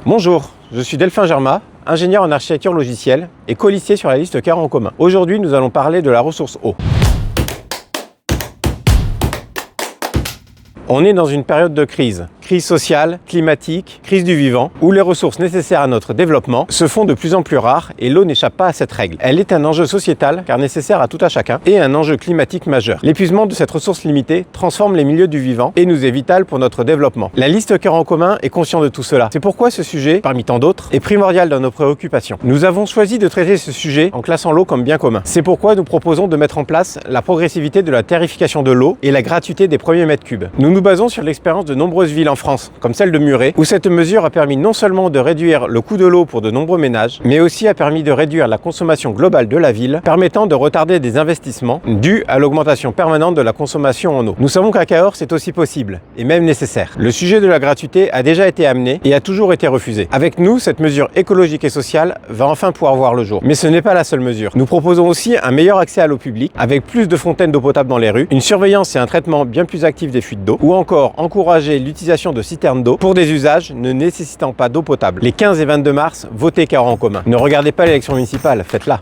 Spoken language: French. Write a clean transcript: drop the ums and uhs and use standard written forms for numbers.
Bonjour, je suis Delphin Germain, ingénieur en architecture logicielle et colistier sur la liste Cœur en commun. Aujourd'hui, nous allons parler de la ressource eau. On est dans une période de crise sociale, climatique, crise du vivant, où les ressources nécessaires à notre développement se font de plus en plus rares et l'eau n'échappe pas à cette règle. Elle est un enjeu sociétal car nécessaire à tout à chacun et un enjeu climatique majeur. L'épuisement de cette ressource limitée transforme les milieux du vivant et nous est vital pour notre développement. La liste Cœur en commun est conscient de tout cela. C'est pourquoi ce sujet, parmi tant d'autres, est primordial dans nos préoccupations. Nous avons choisi de traiter ce sujet en classant l'eau comme bien commun. C'est pourquoi nous proposons de mettre en place la progressivité de la tarification de l'eau et la gratuité des premiers mètres cubes. Nous nous basons sur l'expérience de nombreuses villes en France, comme celle de Muret, où cette mesure a permis non seulement de réduire le coût de l'eau pour de nombreux ménages, mais aussi a permis de réduire la consommation globale de la ville, permettant de retarder des investissements dus à l'augmentation permanente de la consommation en eau. Nous savons qu'à Cahors, c'est aussi possible, et même nécessaire. Le sujet de la gratuité a déjà été amené et a toujours été refusé. Avec nous, cette mesure écologique et sociale va enfin pouvoir voir le jour. Mais ce n'est pas la seule mesure. Nous proposons aussi un meilleur accès à l'eau publique, avec plus de fontaines d'eau potable dans les rues, une surveillance et un traitement bien plus actif des fuites d'eau, ou encore encourager l'utilisation de citernes d'eau pour des usages ne nécessitant pas d'eau potable. Les 15 et 22 mars, votez Cahors en commun. Ne regardez pas l'élection municipale, faites-la.